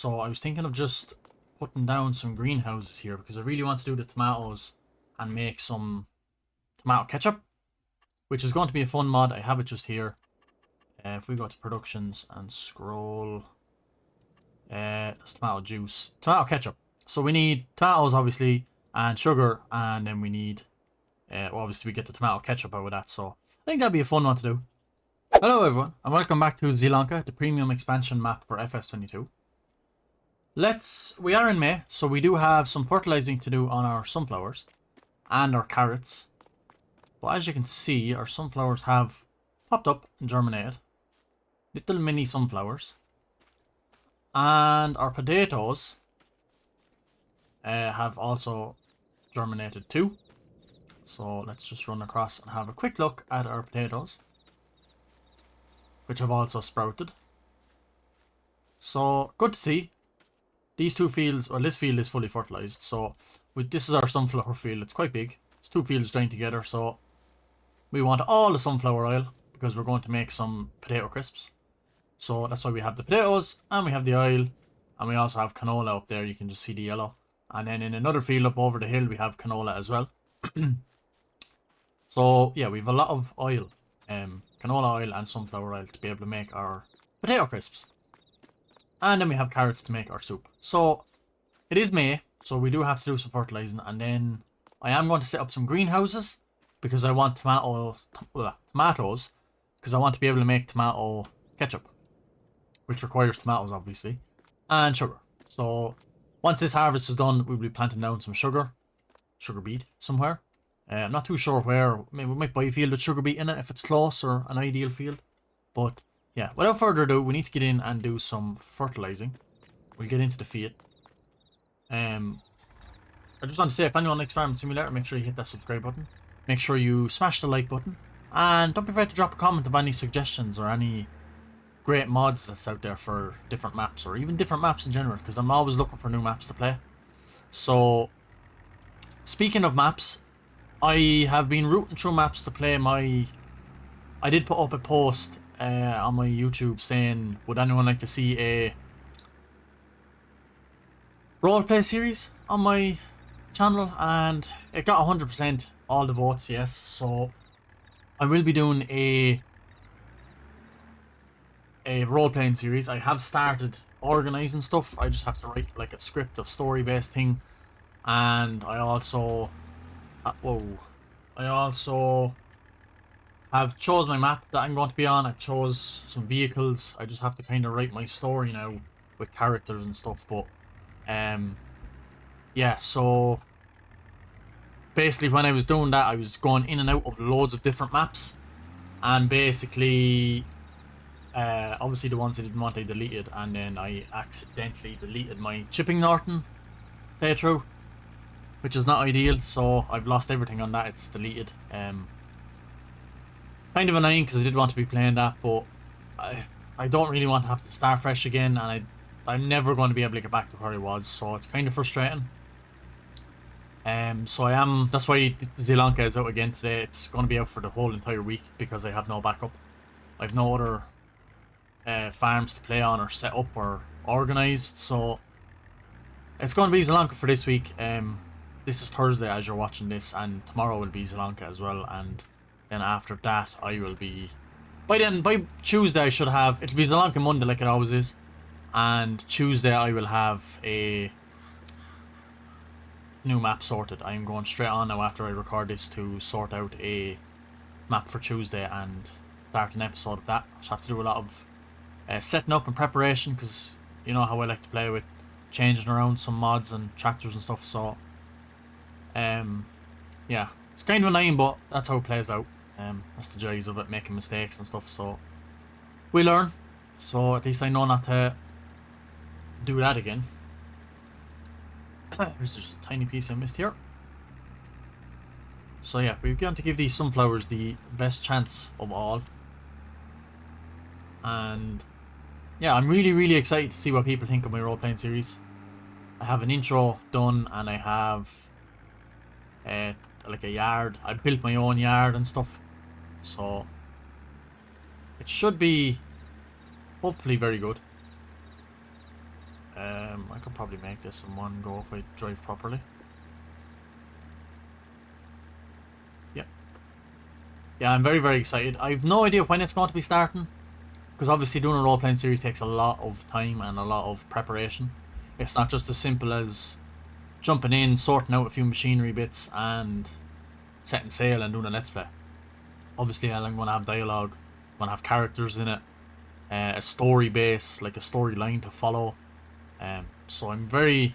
So I was thinking of just putting down some greenhouses here because I really want to do the tomatoes and make some tomato ketchup, which is going to be a fun mod. I have it just here. If we go to productions and scroll, it's tomato juice, tomato ketchup. So we need tomatoes, obviously, and sugar, and then we need, well, obviously, we get the tomato ketchup out of that. So I think that'd be a fun one to do. Hello, everyone, and welcome back to Zielonka, the premium expansion map for FS22. We are in May, so we do have some fertilizing to do on our sunflowers and our carrots. But as you can see, our sunflowers have popped up and germinated. Little mini sunflowers. And our potatoes have also germinated too. So let's just run across and have a quick look at our potatoes, which have also sprouted. So good to see. These two fields, well, this field is fully fertilized. So this is our sunflower field. It's quite big. It's two fields joined together. So we want all the sunflower oil because we're going to make some potato crisps. So that's why we have the potatoes and we have the oil, and we also have canola up there. You can just see the yellow. And then in another field up over the hill, we have canola as well. So yeah, we have a lot of oil, canola oil and sunflower oil to be able to make our potato crisps. And then we have carrots to make our soup. So it is May, so we do have to do some fertilizing, and then I am going to set up some greenhouses because I want tomatoes because I want to be able to make tomato ketchup, which requires tomatoes, obviously, and sugar. So once this harvest is done, we'll be planting down some sugar beet somewhere. I'm not too sure where. Maybe we might buy a field with sugar beet in it if it's close or an ideal field. But yeah, without further ado, we need to get in and do some fertilizing. We'll get into the field. I just want to say, if anyone likes Farming Simulator, make sure you hit that subscribe button. Make sure you smash the like button. And don't be afraid to drop a comment of any suggestions or any great mods that's out there for different maps, or even different maps in general, because I'm always looking for new maps to play. So speaking of maps, I have been routing through maps to play I did put up a post on my YouTube saying, would anyone like to see a roleplay series on my channel, and it got 100% all the votes, yes. So I will be doing a role-playing series. I have started organizing stuff. I just have to write like a script, a story-based thing, and I also have chose my map that I'm going to be on. I've chose some vehicles. I just have to kind of write my story now with characters and stuff. But yeah, so basically when I was doing that, I was going in and out of loads of different maps, and basically obviously the ones I didn't want I deleted, and then I accidentally deleted my Chipping Norton playthrough, which is not ideal. So I've lost everything on that. It's deleted. Kind of annoying because I did want to be playing that, but I don't really want to have to start fresh again, and I'm never going to be able to get back to where I was, so it's kind of frustrating. So that's why Zielonka is out again today. It's going to be out for the whole entire week because I have no backup. I have no other farms to play on or set up or organised, so it's going to be Zielonka for this week. This is Thursday as you're watching this, and tomorrow will be Zielonka as well, and then after that I will be, by Tuesday I should have, it'll be Zielonka Monday like it always is, and Tuesday I will have a new map sorted. I'm going straight on now after I record this to sort out a map for Tuesday and start an episode of that. I just have to do a lot of setting up and preparation, because you know how I like to play with changing around some mods and tractors and stuff. So yeah, it's kind of annoying, but that's how it plays out. That's the joys of it, making mistakes and stuff. So we learn. So at least I know not to do that again. There's just a tiny piece I missed here. So yeah, we're going to give these sunflowers the best chance of all. And yeah, I'm really excited to see what people think of my role-playing series. I have an intro done, and I have like a yard. I built my own yard and stuff, so it should be hopefully very good. I could probably make this in one go if I drive properly. Yep. Yeah, I'm very, very excited. I've no idea when it's going to be starting, because obviously doing a role-playing series takes a lot of time and a lot of preparation. It's not just as simple as jumping in, sorting out a few machinery bits, and setting sail and doing a let's play. Obviously, I'm going to have dialogue, I'm going to have characters in it, a story base, like a storyline to follow. So I'm very,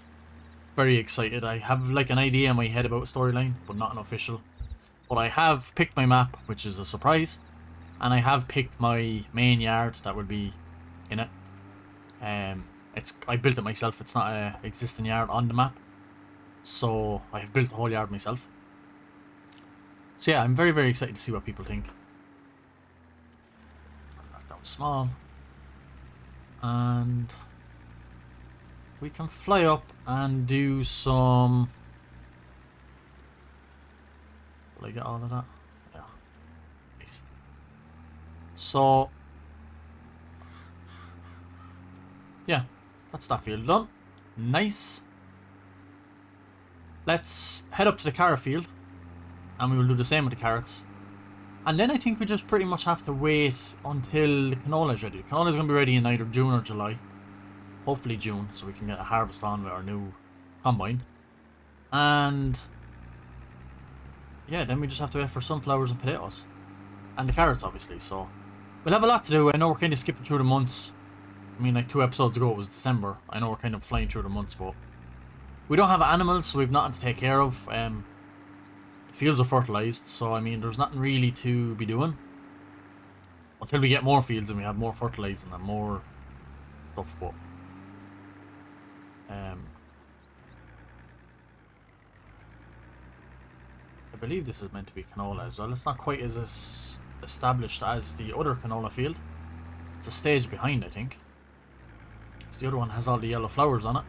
very excited. I have like an idea in my head about a storyline, but not an official. But I have picked my map, which is a surprise, and I have picked my main yard that will be in it. I built it myself. It's not a existing yard on the map, so I have built the whole yard myself. So yeah, I'm very, very excited to see what people think. Turn that down small, and we can fly up and do some. Will I get all of that? Yeah. Nice. So yeah, that's that field done. Nice. Let's head up to the carrot field, and we will do the same with the carrots. And then I think we just pretty much have to wait until the canola is ready. The canola is going to be ready in either June or July. Hopefully June, so we can get a harvest on with our new combine. And yeah, then we just have to wait for sunflowers and potatoes. And the carrots, obviously, so we'll have a lot to do. I know we're kind of skipping through the months. I mean, like 2 episodes ago it was December. I know we're kind of flying through the months, but we don't have animals, so we've nothing to take care of. The fields are fertilized, so I mean, there's nothing really to be doing until we get more fields and we have more fertilizing and more stuff. But I believe this is meant to be canola as well. It's not quite as established as the other canola field. It's a stage behind, I think. Because the other one has all the yellow flowers on it.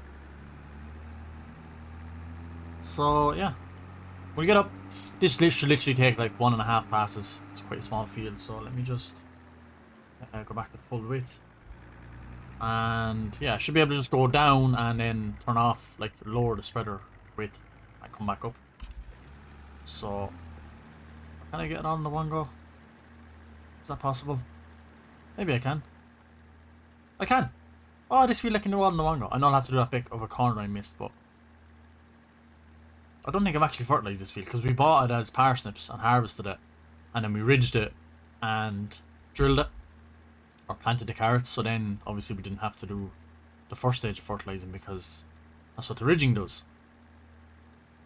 So yeah, we'll get up. This should literally take like 1.5 passes. It's quite a small field, so let me just go back to full width. And yeah, I should be able to just go down and then turn off, like lower the spreader width and come back up. So can I get it on the one go? Is that possible? Maybe I can. I can! Oh, this field I can do all in the one go. I know I'll have to do that bit of a corner I missed, but I don't think I've actually fertilized this field, because we bought it as parsnips and harvested it, and then we ridged it and drilled it, or planted the carrots. So then obviously we didn't have to do the first stage of fertilizing, because that's what the ridging does.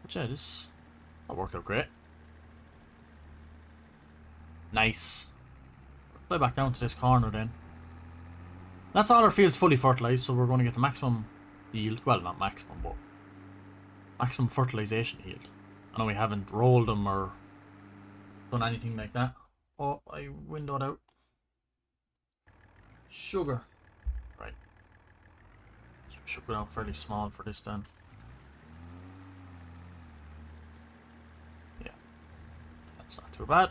But yeah, that worked out great. Nice. Fly back down to this corner then. That's all our fields fully fertilized, so we're going to get the maximum yield. Well, not maximum, but maximum fertilization yield. I know we haven't rolled them or done anything like that. Oh, I windowed out. Sugar. Right. So we should go down fairly small for this then. Yeah. That's not too bad.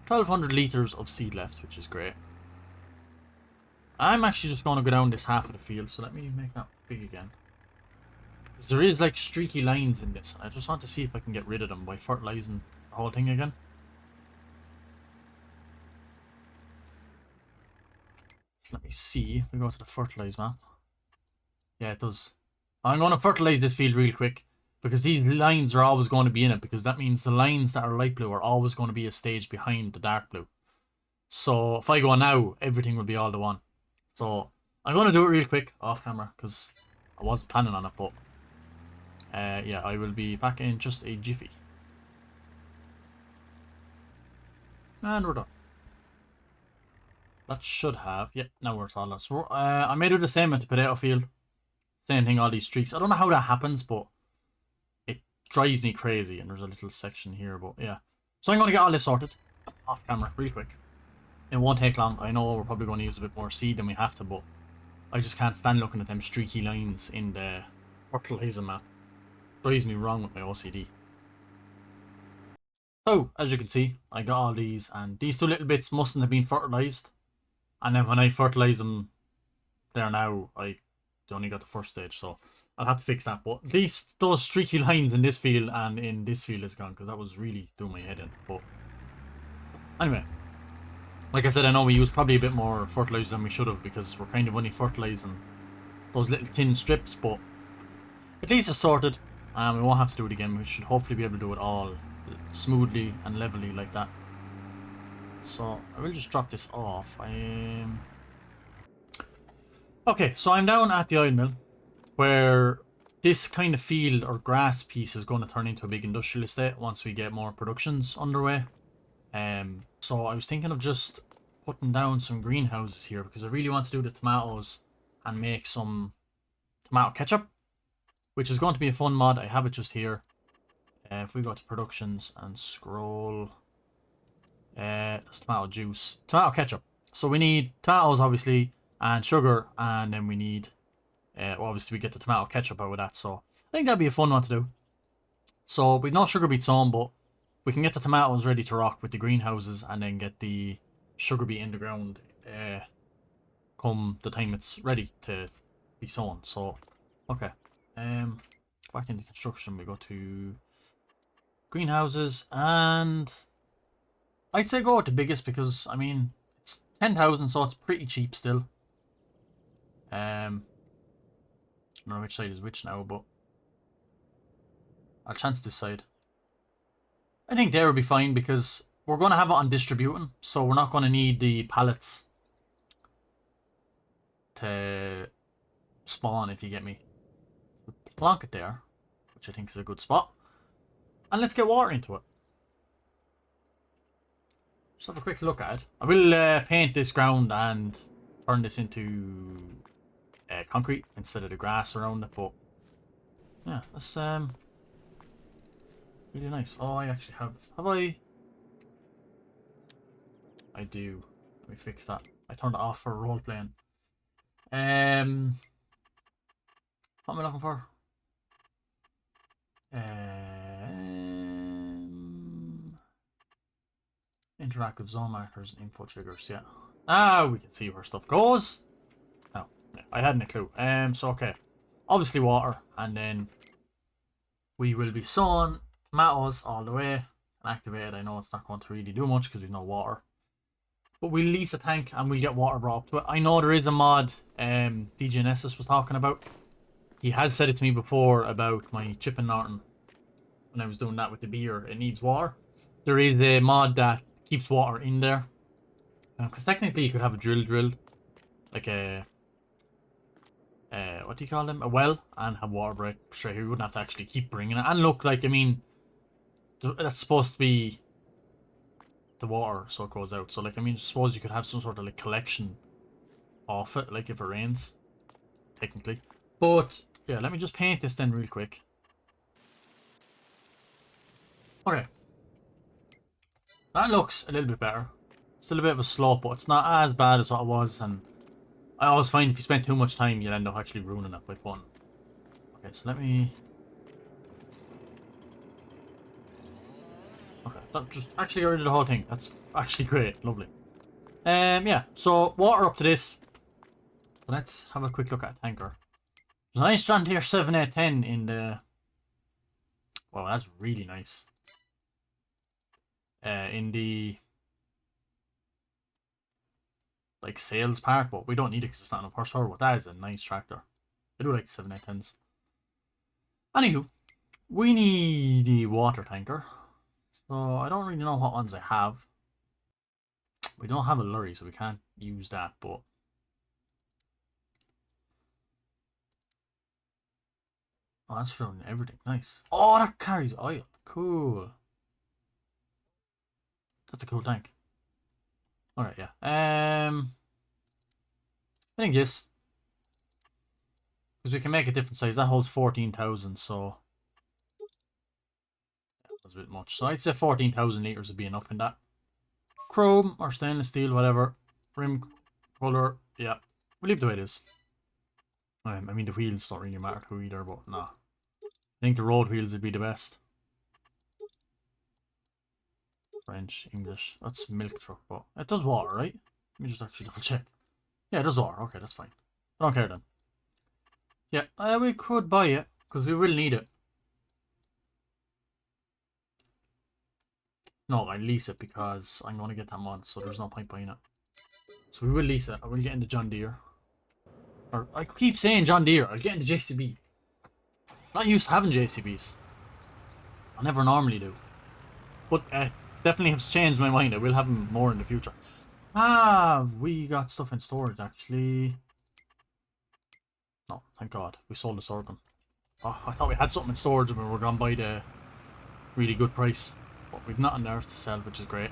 1,200 litres of seed left, which is great. I'm actually just going to go down this half of the field, so let me make that big again. Because there is like streaky lines in this, and I just want to see if I can get rid of them by fertilizing the whole thing again. Let me see. We go to the fertilize map. Yeah, it does. I'm going to fertilize this field real quick, because these lines are always going to be in it, because that means the lines that are light blue are always going to be a stage behind the dark blue. So if I go now, everything will be all the one. So I'm going to do it real quick off camera, because I wasn't planning on it, but yeah, I will be back in just a jiffy. And we're done. That should have, yeah, now we're all done. So I may do the same with the potato field. Same thing, all these streaks. I don't know how that happens, but it drives me crazy. And there's a little section here, but yeah. So I'm going to get all this sorted off camera real quick. It won't take long. I know we're probably going to use a bit more seed than we have to, but I just can't stand looking at them streaky lines in the fertilizer map. Drives me wrong with my OCD. So, as you can see, I got all these, and these two little bits mustn't have been fertilized. And then when I fertilize them there now, I only got the first stage, so I'll have to fix that. But at least those streaky lines in this field and in this field is gone, because that was really doing my head in. But anyway, like I said, I know we used probably a bit more fertilizer than we should have, because we're kind of only fertilizing those little thin strips, but at least it's sorted, and we won't have to do it again. We should hopefully be able to do it all smoothly and levelly like that. So I will just drop this off. Okay, so I'm down at the oil mill, where this kind of field or grass piece is going to turn into a big industrial estate once we get more productions underway. So I was thinking of just putting down some greenhouses here, because I really want to do the tomatoes and make some tomato ketchup, which is going to be a fun mod. I have it just here. If we go to productions and scroll, that's tomato juice, tomato ketchup. So we need tomatoes, obviously, and sugar, and then we need, obviously we get the tomato ketchup out of that. So I think that'd be a fun one to do. So we've no sugar beet sown, but we can get the tomatoes ready to rock with the greenhouses, and then get the sugar beet in the ground come the time it's ready to be sown. So okay, back into construction, we go to greenhouses, and I'd say go with the biggest, because I mean it's 10,000, so it's pretty cheap still. I don't know which side is which now, but I'll chance this side. I think there will be fine, because we're going to have it on distributing, so we're not going to need the pallets to spawn, if you get me. Plonk it there, which I think is a good spot. And let's get water into it. Just have a quick look at it. I will paint this ground and turn this into concrete instead of the grass around it, but yeah, that's really nice. Oh, I actually have I do. Let me fix that. I turned it off for role playing. What am I looking for? Interactive zone markers and info triggers, yeah. Ah, we can see where stuff goes. Oh, yeah, I hadn't a clue. So okay. Obviously water, and then we will be sowing tomatoes all the way and activated. I know it's not going to really do much because we've no water, but we'll lease a tank and we'll get water brought up to it. I know there is a mod DGNSS was talking about. He has said it to me before about my Chip and Norton when I was doing that with the beer. It needs water. There is a mod that keeps water in there, because technically you could have a drill, like a what do you call them, a well, and have water break straight here. You wouldn't have to actually keep bringing it. And look, like, I mean, that's supposed to be the water, so it goes out. So like, I mean, I suppose you could have some sort of like collection off it, like if it rains, technically. But yeah, let me just paint this then real quick. Okay, that looks a little bit better. Still a bit of a slope, but it's not as bad as what it was. And I always find if you spend too much time, you'll end up actually ruining it with one. Okay, so let me... Okay, that just actually got rid of the whole thing. That's actually great. Lovely. Yeah, so water up to this. So let's have a quick look at a tanker. There's a nice John Deere 7810 in the... Wow, that's really nice. In the... like sales part, but we don't need it because it's not enough horsepower, but that is a nice tractor. I do like the 7810s. Anywho, we need the water tanker. So I don't really know what ones I have. We don't have a lorry, so we can't use that, but... Oh, that's throwing everything. Nice. Oh, that carries oil. Cool. That's a cool tank. Alright, yeah. I think this. Because we can make a different size. That holds 14,000, so... yeah, that's a bit much. So I'd say 14,000 litres would be enough in that. Chrome or stainless steel, whatever. Rim colour, yeah. We'll leave the way it is. I mean, the wheels don't really matter to either, but nah. I think the road wheels would be the best. French, English. That's milk truck, but it does water, right? Let me just actually double check. Yeah, it does water. Okay, that's fine. I don't care then. Yeah, we could buy it, because we will need it. No, I lease it because I'm going to get that mod, so there's no point buying it. So we will lease it. I will get into John Deere. Or, I keep saying John Deere. I'll get into JCB. Not used to having JCBs. I never normally do. But definitely have changed my mind. I will have them more in the future. Have we got stuff in storage, actually? No, thank God. We sold the sorghum. Oh, I thought we had something in storage and we were going to buy the really good price. But we've nothing there to sell, which is great.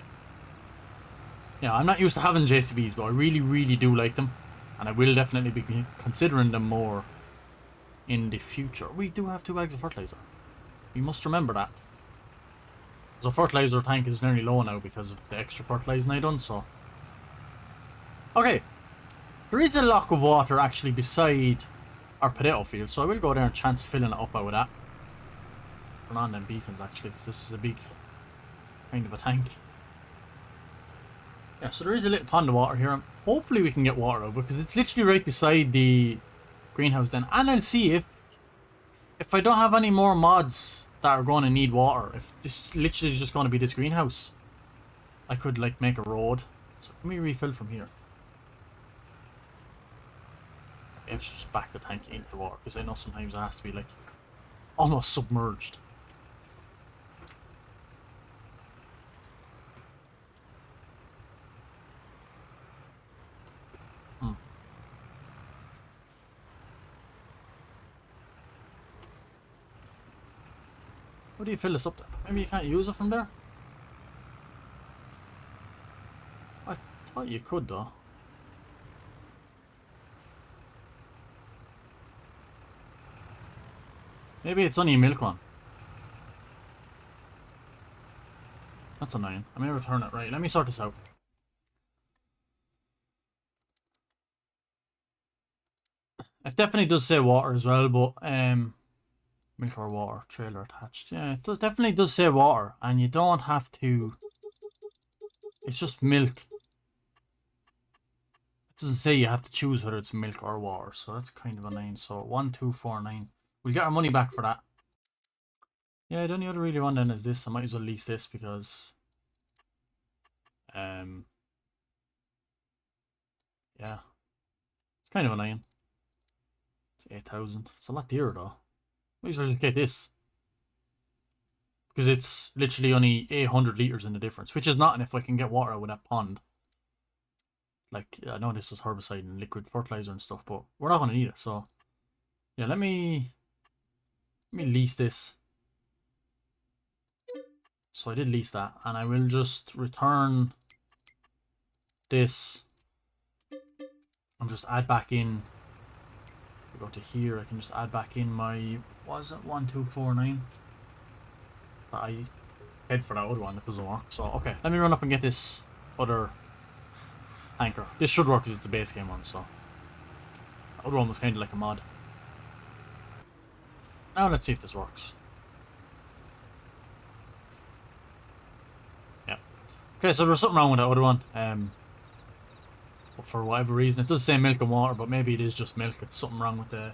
Yeah, I'm not used to having JCBs, but I really, really do like them. And I will definitely be considering them more in the future. We do have 2 bags of fertilizer. We must remember that. So fertilizer tank is nearly low now because of the extra fertilizing I done, so. Okay. There is a lock of water actually beside our potato field, so I will go there and chance filling it up out of that. Turn on them beacons actually, because this is a big kind of a tank. Yeah, so there is a little pond of water here. Hopefully we can get water out because it's literally right beside the greenhouse then. And I'll see if I don't have any more mods that are going to need water. If this literally is just going to be this greenhouse, I could like make a road. So can we refill from here? Maybe I should just back the tank into the water because I know sometimes it has to be like almost submerged. How do you fill this up there? Maybe you can't use it from there? I thought you could though. Maybe it's only a milk one. That's annoying. I may return it. Right, let me sort this out. It definitely does say water as well, but milk or water, trailer attached. Yeah, it definitely does say water, and you don't have to. It's just milk. It doesn't say you have to choose whether it's milk or water, so that's kind of annoying. So 1249. We'll get our money back for that. Yeah, the only other really one then is this. I might as well lease this because yeah. It's kind of annoying. It's 8,000. It's a lot dearer though. Might as well just get this. Because it's literally only 800 litres in the difference, which is nothing if I can get water out of that pond. Like, I know this is herbicide and liquid fertilizer and stuff, but we're not going to need it, so. Yeah, let me lease this. So I did lease that, and I will just return this and just add back in. We go to here, I can just add back in my, what is it, 1249. I head for that other one, it doesn't work. So okay, let me run up and get this other anchor. This should work because it's a base game one, so the other one was kind of like a mod. Now let's see if this works. Yeah. Okay, so there's something wrong with that other one. But for whatever reason, it does say milk and water, but maybe it is just milk. It's something wrong with the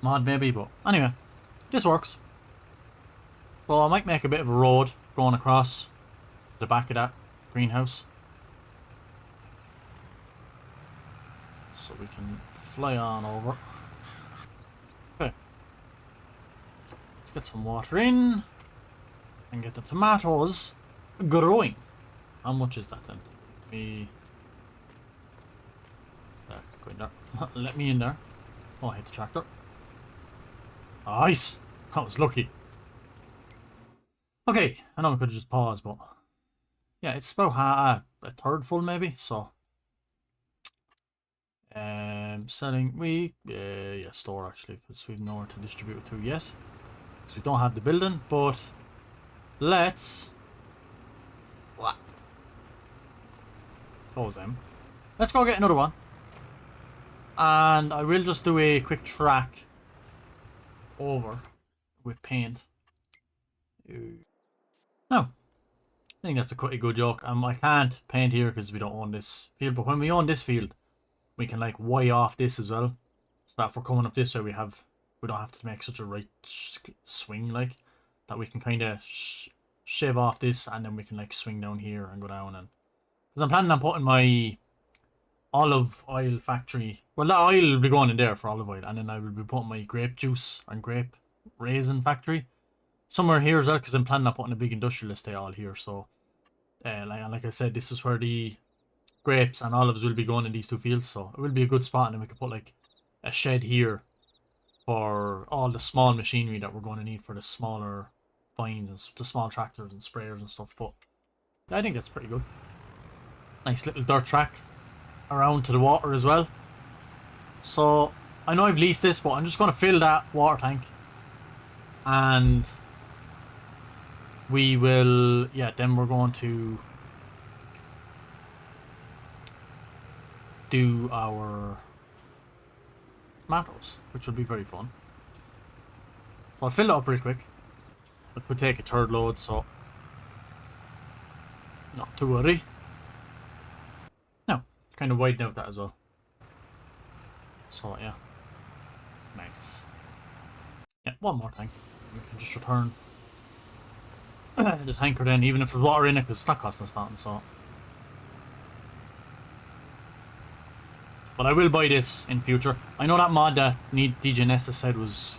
mod, maybe. But anyway, this works. So I might make a bit of a road going across the back of that greenhouse, so we can fly on over. Okay, let's get some water in and get the tomatoes growing. How much is that then? Go in there. Let me in there. Oh, I hit the tractor. Nice! That was lucky. Okay, I know we could have just paused, but yeah, it's about a third full maybe, so setting yeah, store actually, because we've nowhere to distribute it to yet, so we don't have the building. But let's close them. Let's go get another one, and I will just do a quick track over with paint. No, I think that's a quite a good joke. I can't paint here because we don't own this field, but when we own this field, we can like Y off this as well. So that if we're coming up this way, we don't have to make such a right swing, like that we can kind of shave off this, and then we can like swing down here and go down. And because I'm planning on putting my olive oil factory, well, that oil will be going in there for olive oil, and then I will be putting my grape juice and grape raisin factory somewhere here as well, because I'm planning on putting a big industrial estate all here. So like I said, this is where the grapes and olives will be going in these two fields, so it will be a good spot. And then we can put like a shed here for all the small machinery that we're going to need for the smaller vines and the small tractors and sprayers and stuff. But yeah, I think that's pretty good. Nice little dirt track around to the water as well. So I know I've leased this, but I'm just going to fill that water tank, and we will, yeah, then we're going to do our tomatoes, which will be very fun. So I'll fill it up real quick. It could take a third load, so not to worry. No, kind of widen out that as well. So yeah, nice. Yeah, one more tank. We can just return the tanker then, even if there's water in it, because it's not costing us nothing. So, but I will buy this in future. I know that mod that DJ Nesta said was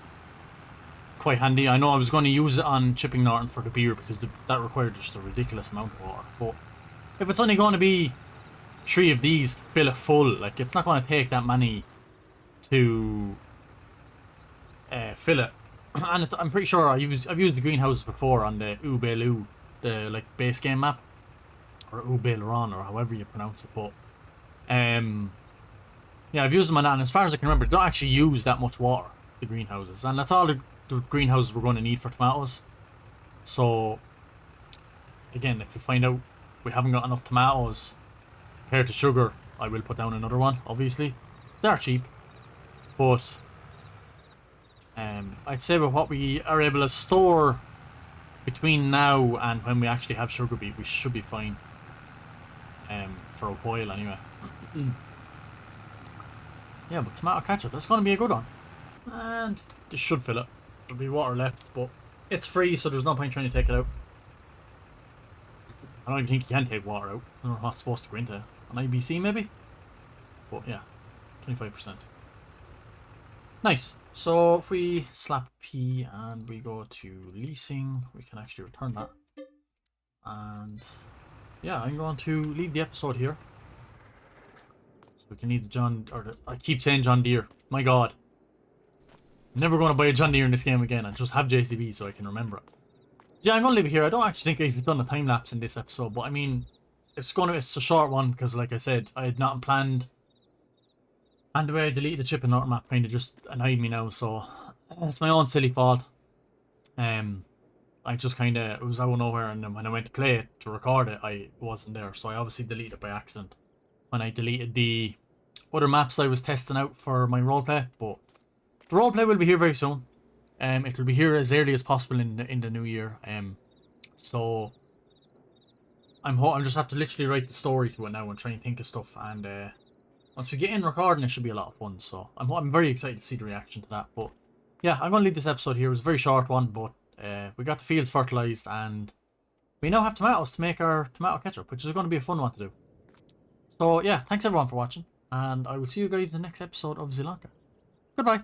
quite handy. I know I was going to use it on Chipping Norton for the beer, because that required just a ridiculous amount of water. But if it's only going to be 3 of these to fill it full, like, it's not going to take that many to fill it. And I'm pretty sure I've used the greenhouses before on the Ubelu, the like base game map, or Ubeleron, or however you pronounce it. But yeah, I've used them on that, and as far as I can remember, they don't actually use that much water, the greenhouses, and that's all the greenhouses we're going to need for tomatoes. So again, if you find out we haven't got enough tomatoes compared to sugar, I will put down another one, obviously. They're cheap, but I'd say with what we are able to store between now and when we actually have sugar beet, we should be fine for a while anyway. Yeah, but tomato ketchup, that's going to be a good one. And this should fill it. There'll be water left, but it's free, so there's no point trying to take it out. I don't even think you can take water out. I don't know what's supposed to go into. An IBC maybe? But yeah, 25%. Nice. So if we slap P and we go to leasing, we can actually return that. And yeah, I'm going to leave the episode here. So we can leave the I keep saying John Deere. My God. I'm never going to buy a John Deere in this game again and just have JCB so I can remember it. Yeah, I'm going to leave it here. I don't actually think I've done a time lapse in this episode, but I mean, it's a short one because, like I said, I had not planned. And the way I deleted the Chip and Norton map kind of just annoyed me now, so it's my own silly fault. I just kind of, it was out of nowhere, and then when I went to play it, to record it, I wasn't there, so I obviously deleted it by accident when I deleted the other maps I was testing out for my roleplay. But the roleplay will be here very soon. It will be here as early as possible in the new year. So I'll just have to literally write the story to it now and try and think of stuff, and once we get in recording, it should be a lot of fun. So I'm very excited to see the reaction to that. But yeah, I'm going to leave this episode here. It was a very short one, but we got the fields fertilized, and we now have tomatoes to make our tomato ketchup, which is going to be a fun one to do. So yeah, thanks everyone for watching, and I will see you guys in the next episode of Zielonka. Goodbye.